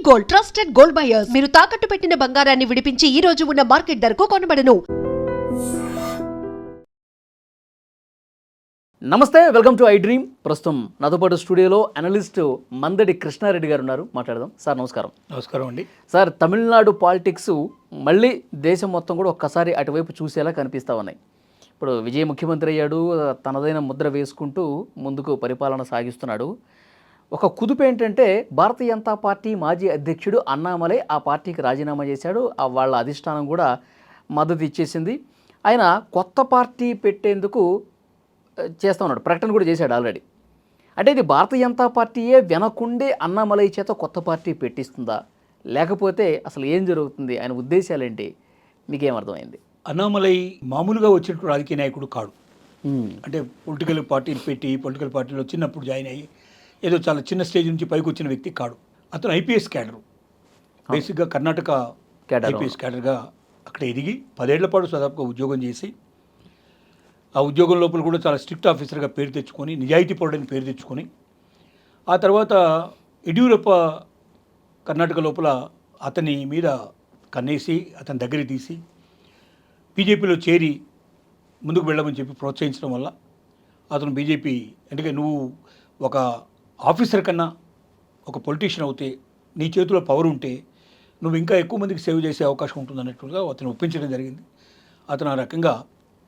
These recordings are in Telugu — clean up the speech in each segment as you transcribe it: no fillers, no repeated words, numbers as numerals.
Gold, trusted gold buyers. మీరు తాకట్టు పెట్టిన బంగారాన్ని విడిపించి ఈ రోజు ఉన్న మార్కెట్ ధరకు కొనబడను. నమస్తే, వెల్కమ్ టు ఐ డ్రీమ్. ప్రస్తుతం నాతో పాటు స్టూడియోలో అనలిస్ట్ మందడి కృష్ణారెడ్డి గారు ఉన్నారు. మాట్లాడదాం. సార్ నమస్కారం. నమస్కారం అండి. సార్, తమిళనాడు పాలిటిక్స్ మళ్ళీ దేశం మొత్తం కూడా ఒక్కసారి అటువైపు చూసేలా కనిపిస్తూ ఉన్నాయి. ఇప్పుడు విజయ్ ముఖ్యమంత్రి అయ్యాడు, తనదైన ముద్ర వేసుకుంటూ ముందుకు పరిపాలన సాగిస్తున్నాడు. ఒక కుదుపు ఏంటంటే భారతీయ జనతా పార్టీ మాజీ అధ్యక్షుడు అన్నామలై ఆ పార్టీకి రాజీనామా చేశాడు. వాళ్ళ అధిష్టానం కూడా మద్దతు ఇచ్చేసింది. ఆయన కొత్త పార్టీ పెట్టేందుకు చేస్తూ ఉన్నాడు, ప్రకటన కూడా చేశాడు ఆల్రెడీ. అంటే ఇది భారతీయ జనతా పార్టీయే వెనకుండే అన్నామలై చేత కొత్త పార్టీ పెట్టిస్తుందా, లేకపోతే అసలు ఏం జరుగుతుంది, ఆయన ఉద్దేశాలేంటి, మీకేమర్థమైంది? అన్నామలై మామూలుగా వచ్చినట్టు రాజకీయ నాయకుడు కాడు. అంటే పొలిటికల్ పార్టీలు పెట్టి పొలిటికల్ పార్టీలో చిన్నప్పుడు జాయిన్ అయ్యి ఏదో చాలా చిన్న స్టేజ్ నుంచి పైకి వచ్చిన వ్యక్తి కాడు. అతను ఐపీఎస్ క్యాడరు, బేసిక్గా కర్ణాటక ఐపీఎస్ క్యాడర్గా అక్కడ ఎదిగి 10 ఏళ్ల పాటు దాదాపుగా ఉద్యోగం చేసి ఆ ఉద్యోగం లోపల కూడా చాలా స్ట్రిక్ట్ ఆఫీసర్గా పేరు తెచ్చుకొని, నిజాయితీ పరుడని పేరు తెచ్చుకొని, ఆ తర్వాత యడ్యూరప్ప కర్ణాటక లోపల అతని మీద కన్నేసి అతని దగ్గర తీసి బీజేపీలో చేరి ముందుకు వెళ్ళమని చెప్పి ప్రోత్సహించడం వల్ల అతను బీజేపీ, ఎందుకంటే నువ్వు ఒక ఆఫీసర్ కన్నా ఒక పొలిటీషియన్ అవుతే, నీ చేతిలో పవర్ ఉంటే నువ్వు ఇంకా ఎక్కువ మందికి సేవ్ చేసే అవకాశం ఉంటుంది అన్నట్టుగా అతను ఒప్పించడం జరిగింది. అతను ఆ రకంగా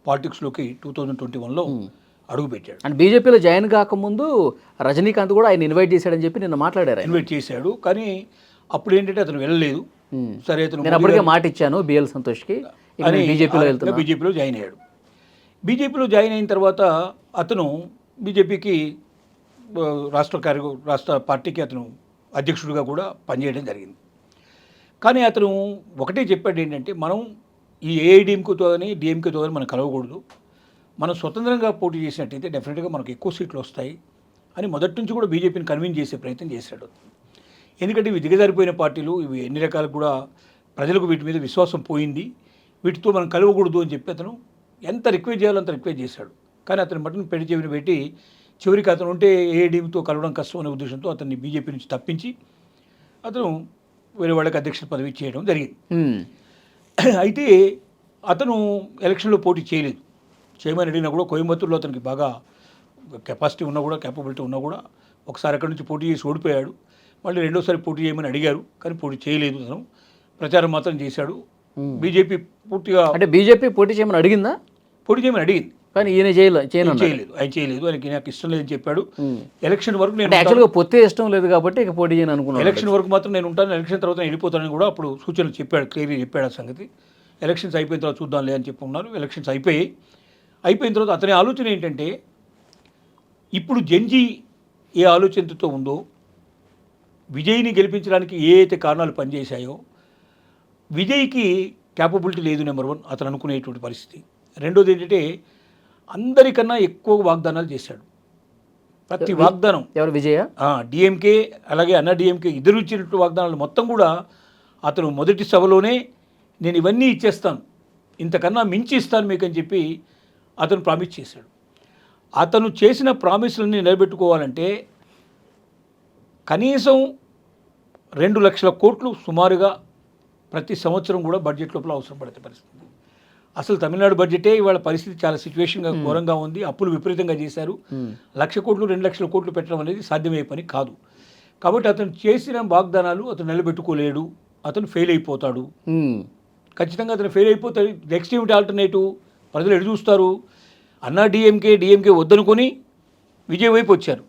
పాలిటిక్స్లోకి 2021లో అడుగుపెట్టాడు. అండ్ బీజేపీలో జాయిన్ కాకముందు రజనీకాంత్ కూడా ఆయన ఇన్వైట్ చేశాడని చెప్పి నిన్న మాట్లాడారు. ఇన్వైట్ చేశాడు, కానీ అప్పుడు ఏంటంటే అతను వెళ్ళలేదు. సరే, అతను నేను అప్పటికే మాట ఇచ్చాను బిఎల్ సంతోష్కి, బీజేపీలో జాయిన్ అయ్యాడు. బీజేపీలో జాయిన్ అయిన తర్వాత అతను బీజేపీకి రాష్ట్ర పార్టీకి అతను అధ్యక్షుడిగా కూడా పనిచేయడం జరిగింది. కానీ అతను ఒకటే చెప్పాడు, ఏంటంటే మనం ఈ ఏఐడిఎంకేతో కానీ డిఎంకేతో కానీ మనం కలవకూడదు, మనం స్వతంత్రంగా పోటీ చేసినట్టయితే డెఫినెట్గా మనకు ఎక్కువ సీట్లు వస్తాయి అని మొదటి నుంచి కూడా బీజేపీని కన్విన్స్ చేసే ప్రయత్నం చేశాడు. ఎందుకంటే ఇవి దిగజారిపోయిన పార్టీలు, ఇవి ఎన్ని రకాలకు కూడా ప్రజలకు వీటి మీద విశ్వాసం పోయింది, వీటితో మనం కలవకూడదు అని చెప్పి అతను ఎంత రిక్వెస్ట్ చేయాలో అంత రిక్వెస్ట్ చేశాడు. కానీ అతను మటును పెళ్లి చెవిని పెట్టి చివరికి అతను ఉంటే ఏఐడిఎంతో కలవడం కష్టం అనే ఉద్దేశంతో అతన్ని బీజేపీ నుంచి తప్పించి అతను వేరే వాళ్ళకి అధ్యక్ష పదవి చేయడం జరిగింది. అయితే అతను ఎలక్షన్లో పోటీ చేయలేదు. చేయమని అడిగినా కూడా కోయంబత్తూరులో అతనికి బాగా కెపాసిటీ ఉన్నా కూడా, క్యాపబిలిటీ ఉన్నా కూడా ఒకసారి అక్కడి నుంచి పోటీ చేసి ఓడిపోయాడు. మళ్ళీ రెండోసారి పోటీ చేయమని అడిగారు, కానీ పోటీ చేయలేదు. అతను ప్రచారం మాత్రం చేశాడు. బీజేపీ పూర్తిగా, అంటే బీజేపీ పోటీ చేయమని అడిగిందా? పోటీ చేయమని అడిగింది, కానీ ఈయన చేయలేదు. ఆయన చేయలేదు, ఆయనకి నాకు ఇష్టం లేదని చెప్పాడు. ఎలక్షన్ వరకు నేను యాక్చువల్గా పొత్తే ఇష్టం లేదు కాబట్టి ఇక పోటీ చేయను అనుకున్నాను. ఎలక్షన్ వరకు మాత్రం నేను ఉంటాను, ఎలక్షన్ తర్వాత వెళ్ళిపోతానని కూడా అప్పుడు సూచనలు చెప్పాడు, క్లియర్గా చెప్పాడు ఆ సంగతి. ఎలక్షన్స్ అయిపోయిన తర్వాత చూద్దాంలే అని చెప్పి ఉన్నారు. ఎలక్షన్స్ అయిపోయిన తర్వాత అతని ఆలోచన ఏంటంటే, ఇప్పుడు జెన్జీ ఏ ఆలోచనతో ఉందో, విజయ్ని గెలిపించడానికి ఏ అయితే కారణాలు పనిచేశాయో, విజయ్కి క్యాపబిలిటీ లేదు నెంబర్ 1 అతను అనుకునేటువంటి పరిస్థితి. రెండోది ఏంటంటే, అందరికన్నా ఎక్కువ వాగ్దానాలు చేశాడు. ప్రతి వాగ్దానం ఎవరు? విజయ, డిఎంకే అలాగే అన్నా డిఎంకే ఇద్దరు ఇచ్చినట్టు వాగ్దానాలు మొత్తం కూడా అతను మొదటి సభలోనే నేను ఇవన్నీ ఇచ్చేస్తాను, ఇంతకన్నా మించి ఇస్తాను మీకు అని చెప్పి అతను ప్రామిస్ చేశాడు. అతను చేసిన ప్రామిస్లన్నీ నిలబెట్టుకోవాలంటే కనీసం 2 లక్షల కోట్లు సుమారుగా ప్రతి సంవత్సరం కూడా బడ్జెట్ లోపల అవసరం పడే పరిస్థితి. అసలు తమిళనాడు బడ్జెటే ఇవాళ పరిస్థితి చాలా సిచ్యువేషన్గా ఘోరంగా ఉంది. అప్పులు విపరీతంగా చేశారు. 1,00,000 కోట్లు 2 లక్షల కోట్లు పెట్టడం అనేది సాధ్యమయ్యే పని కాదు. కాబట్టి అతను చేసిన వాగ్దానాలు అతను నిలబెట్టుకోలేడు, అతను ఫెయిల్ అయిపోతాడు. ఖచ్చితంగా అతను ఫెయిల్ అయిపోతాడు. నెక్స్ట్ ఏమిటి ఆల్టర్నేటివ్? ప్రజలు ఎటు చూస్తారు? అన్నా డిఎంకే వద్దనుకొని విజయ్ వైపు వచ్చారు.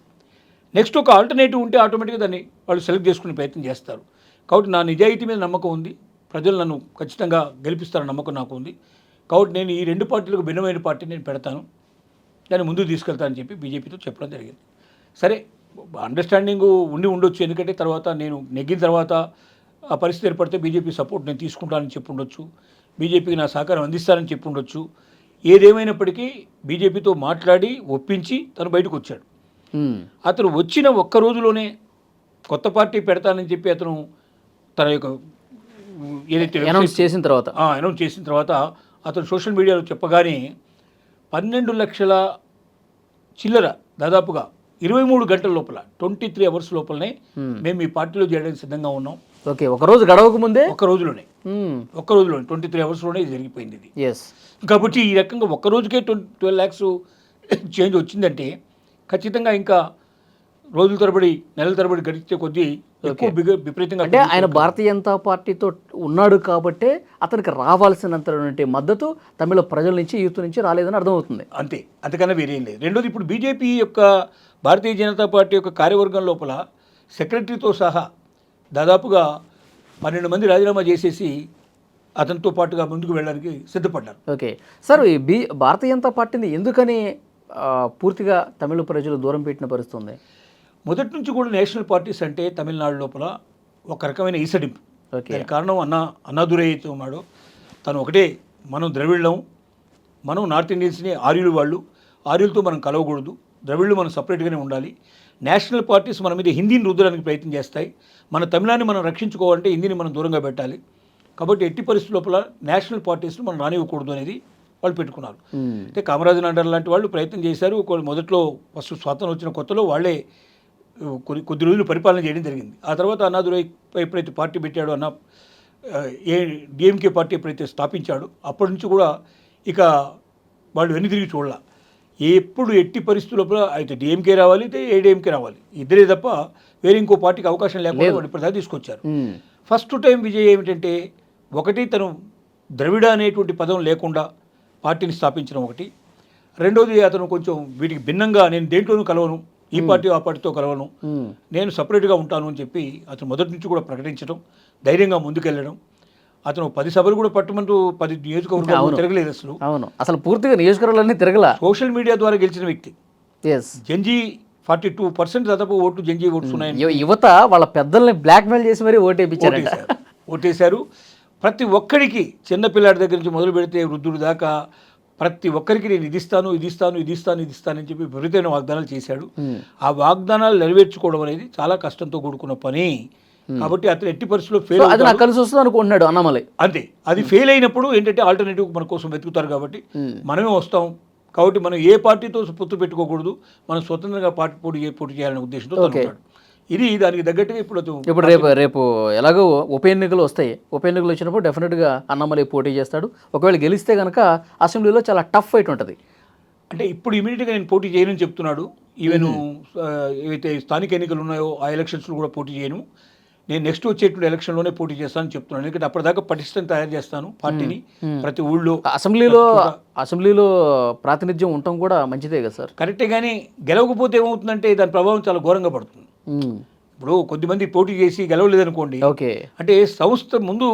నెక్స్ట్ ఒక ఆల్టర్నేటివ్ ఉంటే ఆటోమేటిక్గా దాన్ని వాళ్ళు సెలెక్ట్ చేసుకునే ప్రయత్నం చేస్తారు. కాబట్టి నా నిజాయితీ మీద నమ్మకం ఉంది, ప్రజలు నన్ను ఖచ్చితంగా గెలిపిస్తారన్న నమ్మకం నాకు ఉంది. కాబట్టి నేను ఈ 2 పార్టీలకు భిన్నమైన పార్టీ నేను పెడతాను, దాన్ని ముందుకు తీసుకెళ్తానని చెప్పి బీజేపీతో చెప్పడం జరిగింది. సరే, అండర్స్టాండింగ్ ఉండొచ్చు, ఎందుకంటే తర్వాత నేను నెగ్గిన తర్వాత ఆ పరిస్థితి ఏర్పడితే బీజేపీ సపోర్ట్ నేను తీసుకుంటానని చెప్పి ఉండొచ్చు, బీజేపీకి నా సహకారం అందిస్తానని చెప్పి ఉండొచ్చు. ఏదేమైనప్పటికీ బీజేపీతో మాట్లాడి ఒప్పించి తను బయటకు వచ్చాడు. అతను వచ్చిన ఒక్క రోజులోనే కొత్త పార్టీ పెడతానని చెప్పి అతను తన యొక్క ఏదైతే అనౌన్స్ చేసిన తర్వాత అతను సోషల్ మీడియాలో చెప్పగానే 12 లక్షల చిల్లర దాదాపుగా 23 గంటల లోపల 23 అవర్స్ లోపలనే మేము ఈ పార్టీలో చేయడానికి సిద్ధంగా ఉన్నాం. ఓకే, ఒక రోజు గడవక ముందే ఒక్క రోజులోనే 23 అవర్స్లోనే ఇది జరిగిపోయింది ఇది. ఎస్. కాబట్టి ఈ రకంగా ఒక్క రోజుకే 12 lakhs చేంజ్ వచ్చిందంటే ఖచ్చితంగా ఇంకా రోజుల తరబడి నెలల తరబడి గడిచే కొద్దీ ఎక్కువ విపరీతంగా అంటే ఆయన భారతీయ జనతా పార్టీతో ఉన్నాడు కాబట్టే అతనికి రావాల్సినంత మద్దతు తమిళ ప్రజల నుంచి యూత్ నుంచి రాలేదని అర్థమవుతుంది. అంతే, అంతకన్నా వేరేం లేదు. రెండోది, ఇప్పుడు బీజేపీ యొక్క భారతీయ జనతా పార్టీ యొక్క కార్యవర్గం లోపల సెక్రటరీతో సహా దాదాపుగా 12 మంది రాజీనామా చేసేసి అతనితో పాటుగా ముందుకు వెళ్ళడానికి సిద్ధపడ్డారు. ఓకే సార్, ఈ భారతీయ జనతా పార్టీని ఎందుకని పూర్తిగా తమిళ ప్రజలు దూరం పెట్టిన పరిస్థితుంది? మొదటి నుంచి కూడా నేషనల్ పార్టీస్ అంటే తమిళనాడు లోపల ఒక రకమైన ఈసడింపు. ఓకే, దానికి కారణం అన్నాదురై అయితే ఉన్నాడో తను ఒకటే, మనం ద్రవిళ్ళం, మనం నార్త్ ఇండియన్స్ని ఆర్యులతో మనం కలవకూడదు, ద్రవిళ్ళు మనం సపరేట్గానే ఉండాలి, నేషనల్ పార్టీస్ మన మీద హిందీని రుద్దడానికి ప్రయత్నం చేస్తాయి, మన తమిళాన్ని మనం రక్షించుకోవాలంటే హిందీని మనం దూరంగా పెట్టాలి, కాబట్టి ఎట్టి పరిస్థితుల లోపల నేషనల్ పార్టీస్ను మనం రానివ్వకూడదు అనేది వాళ్ళు పెట్టుకున్నారు. అంటే కామరాజు నాయుడు లాంటి వాళ్ళు ప్రయత్నం చేశారు. మొదట్లో ఫస్ట్ స్వాతంత్రం వచ్చిన కొత్తలో వాళ్ళే కొద్ది రోజులు పరిపాలన చేయడం జరిగింది. ఆ తర్వాత అన్నాదురై ఎప్పుడైతే పార్టీ పెట్టాడో డిఎంకే పార్టీ ఎప్పుడైతే స్థాపించాడో అప్పటి నుంచి కూడా ఇక వాళ్ళు వెన్ను తిరిగి చూడాల. ఎప్పుడు ఎట్టి పరిస్థితుల్లో అయితే డిఎంకే రావాలి, అయితే ఏడీఎంకే రావాలి, ఇద్దరే తప్ప వేరే ఇంకో పార్టీకి అవకాశం లేకుండా వాళ్ళు ఇప్పటిదాకా తీసుకొచ్చారు. ఫస్ట్ టైం విజయ్ ఏమిటంటే, ఒకటి తను ద్రవిడ అనేటువంటి పదం లేకుండా పార్టీని స్థాపించడం ఒకటి, రెండోది అతను కొంచెం వీటికి భిన్నంగా నేను దేంట్లోనూ కలవను, ఈ పార్టీ ఆ పార్టీతో కలవను, నేను సపరేట్గా ఉంటాను అని చెప్పి అతను మొదటి నుంచి కూడా ప్రకటించడం, ధైర్యంగా ముందుకెళ్ళడం. అతను 10 సభలు కూడా పట్టుమంటూ 10 నియోజకవర్గాలు తిరగలేదు అసలు. అవును, అసలు పూర్తిగా నియోజకవర్గాలన్నీ తిరగల. సోషల్ మీడియా ద్వారా గెలిచిన వ్యక్తి. ఎస్, జంజీ 42% దాదాపు ఓట్లు జంజీ ఓట్స్ ఉన్నాయి. యువత వాళ్ళ పెద్దల్ని బ్లాక్మెయిల్ చేసి మరీ ఓటేశారు. ప్రతి ఒక్కరికి, చిన్నపిల్లాడి దగ్గర నుంచి మొదలు పెడితే వృద్ధుడి దాకా ప్రతి ఒక్కరికి నేను ఇది ఇస్తాను అని చెప్పి విపరీతమైన వాగ్దానాలు చేశాడు. ఆ వాగ్దానాలు నెరవేర్చుకోవడం అనేది చాలా కష్టంతో కూడుకున్న పని. కాబట్టి అతను ఎట్టి పరిస్థితుల్లో ఫెయిల్ అది నాకు కలిసి వస్తుంది అనుకుంటున్నాడు అన్నమలై. అంతే, అది ఫెయిల్ అయినప్పుడు ఏంటంటే ఆల్టర్నేటివ్ మన కోసం వెతుకుతారు కాబట్టి మనమే వస్తాం. కాబట్టి మనం ఏ పార్టీతో పొత్తు పెట్టుకోకూడదు, మనం స్వతంత్రంగా పోటీ చేయాలనే ఉద్దేశంతో ఉంటాడు. ఇది దానికి తగ్గట్టుగా ఇప్పుడు రేపు ఎలాగో ఉప ఎన్నికలు వస్తాయి. ఉప ఎన్నికలు వచ్చినప్పుడు డెఫినెట్గా అన్నమలై పోటీ చేస్తాడు. ఒకవేళ గెలిస్తే కనుక అసెంబ్లీలో చాలా టఫ్ ఫైట్ ఉంటుంది. అంటే ఇప్పుడు ఇమీడియట్గా నేను పోటీ చేయనని చెప్తున్నాడు. ఈవెన్ ఏవైతే స్థానిక ఎన్నికలు ఉన్నాయో ఆ ఎలక్షన్స్లో కూడా పోటీ చేయను, నేను నెక్స్ట్ వచ్చేటువంటి ఎలక్షన్లోనే పోటీ చేస్తానని చెప్తున్నాను. ఎందుకంటే అప్పటిదాకా పటిష్టం తయారు చేస్తాను పార్టీని. ప్రతి ఊళ్ళో అసెంబ్లీలో ప్రాతినిధ్యం ఉండటం కూడా మంచిదే కదా సార్. కరెక్టే, కానీ గెలవకపోతే ఏమవుతుందంటే దాని ప్రభావం చాలా ఘోరంగా పడుతుంది. ఇప్పుడు కొద్దిమంది పోటీ చేసి గెలవలేదనుకోండి, ఓకే, అంటే సంస్థ ముందు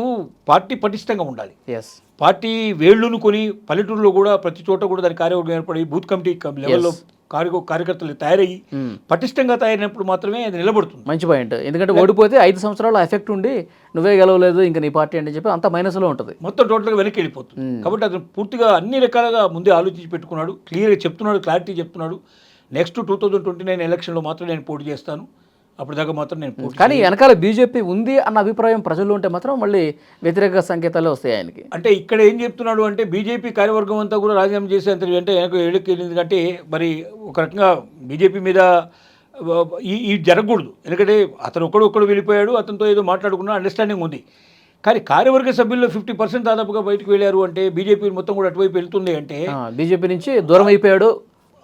పార్టీ పటిష్టంగా ఉండాలి. ఎస్, పార్టీ వేళ్ళును కొని పల్లెటూరులో కూడా ప్రతి చోట కూడా దాని కార్యవర్గం ఏర్పడి బూత్ కమిటీ లెవెల్లో కార్యకర్తలు తయారయ్యి పటిష్టంగా తయారైనప్పుడు మాత్రమే అది నిలబడుతుంది. మంచి పాయింట్. ఎందుకంటే ఓడిపోతే 5 సంవత్సరాలు ఎఫెక్ట్ ఉండి నువ్వే గెలవలేదు ఇంకా నీ పార్టీ అని చెప్పి అంత మైనస్లో ఉంటుంది, మొత్తం టోటల్గా వెనక్కి వెళ్ళిపోతుంది. కాబట్టి అతను పూర్తిగా అన్ని రకాలుగా ముందే ఆలోచించి పెట్టుకున్నాడు, క్లియర్గా చెప్తున్నాడు, క్లారిటీ చెప్తున్నాడు. నెక్స్ట్ 2029 ఎలక్షన్లో మాత్రం నేను పోటీ చేస్తాను, అప్పటిదాకా మాత్రం నేను పోటీ. కానీ వెనకాల బీజేపీ ఉంది అన్న అభిప్రాయం ప్రజల్లో ఉంటే మాత్రం మళ్ళీ వ్యతిరేక సంకేతాలే వస్తాయి ఆయనకి. అంటే ఇక్కడ ఏం చెప్తున్నాడు అంటే, బీజేపీ కార్యవర్గం అంతా కూడా రాజీనామా చేసేంత అంటే వెనక్కి ఎందుకంటే మరి ఒక రకంగా బీజేపీ మీద ఈ జరగకూడదు. ఎందుకంటే అతను ఒక్కడు వెళ్ళిపోయాడు, అతనితో ఏదో మాట్లాడుకున్న అండర్స్టాండింగ్ ఉంది. కానీ కార్యవర్గ సభ్యుల్లో 50% దాదాపుగా బయటకు వెళ్ళారు అంటే, బీజేపీ మొత్తం కూడా అటువైపు వెళ్తుంది అంటే బీజేపీ నుంచి దూరం అయిపోయాడు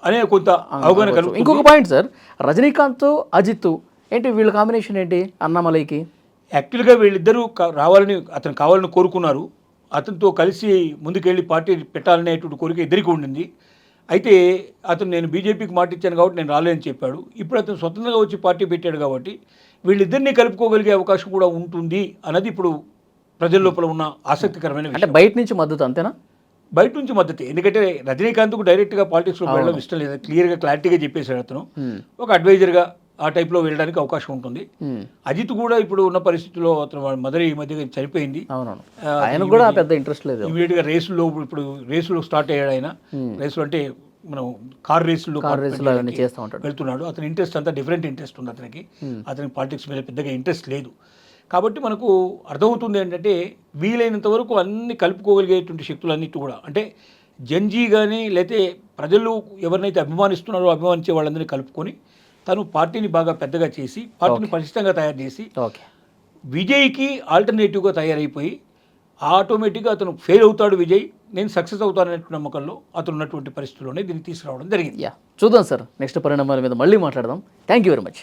అనే కొంత అవగాహన కలుగుతుంది. ఇంకొక పాయింట్ సార్, రజనీకాంత్ అజిత్ ఏంటి వీళ్ళ కాంబినేషన్ ఏంటి అన్నామలైకి? యాక్చువల్గా వీళ్ళిద్దరూ అతను కావాలని కోరుకున్నారు. అతనితో కలిసి ముందుకెళ్ళి పార్టీ పెట్టాలనేటువంటి కోరిక ఇద్దరికి ఉండింది. అయితే అతను నేను బీజేపీకి మాట ఇచ్చాను కాబట్టి నేను రాలేదని చెప్పాడు. ఇప్పుడు అతను స్వతంత్రంగా వచ్చి పార్టీ పెట్టాడు కాబట్టి వీళ్ళిద్దరినీ కలుపుకోగలిగే అవకాశం కూడా ఉంటుంది అన్నది ఇప్పుడు ప్రజల లోపల ఉన్న ఆసక్తికరమైన విషయం. అంటే బయట నుంచి మద్దతు అంతేనా? బయట నుంచి మద్దతు. ఎందుకంటే రజనీకాంత్కు డైరెక్ట్గా పాలిటిక్స్లో వెళ్ళడం ఇష్టం లేదు, క్లియర్గా క్లారిటీగా చెప్పేశాడు. అతను ఒక అడ్వైజర్గా ఆ టైప్లో వెళ్ళడానికి అవకాశం ఉంటుంది. అజిత్ కూడా ఇప్పుడు ఉన్న పరిస్థితుల్లో అతను వాళ్ళ మదర్ ఈ మధ్య చనిపోయింది. ఆయన కూడా పెద్ద ఇంట్రెస్ట్ లేదు. ఇమీడియట్గా ఇప్పుడు రేసులో స్టార్ట్ అయ్యాడు. ఆయన రేసులు అంటే మనం కార్ రేసులు చేస్తూ ఉంటాడు, వెళ్తున్నాడు. అతని ఇంట్రెస్ట్ అంతా డిఫరెంట్ ఇంట్రెస్ట్ ఉంది అతనికి. అతనికి పాలిటిక్స్ మీద పెద్దగా ఇంట్రెస్ట్ లేదు. కాబట్టి మనకు అర్థమవుతుంది ఏంటంటే, వీలైనంత వరకు అన్ని కలుపుకోగలిగేటువంటి శక్తులన్నిటి కూడా, అంటే జంజీ కానీ లేకపోతే ప్రజలు ఎవరినైతే అభిమానిస్తున్నారో అభిమానించే వాళ్ళందరినీ కలుపుకొని తను పార్టీని బాగా పెద్దగా చేసి పార్టీని పటిష్టంగా తయారు చేసి ఓకే. విజయ్కి ఆల్టర్నేటివ్గా తయారైపోయి ఆటోమేటిక్గా అతను ఫెయిల్ అవుతాడు విజయ్, నేను సక్సెస్ అవుతాననే నమ్మకంలో అతను ఉన్నటువంటి పరిస్థితుల్లోనే దీన్ని తీసుకురావడం జరిగింది. యా, చూద్దాం సార్, నెక్స్ట్ పరిణామాల మీద మళ్ళీ మాట్లాడదాం. Thank you very much.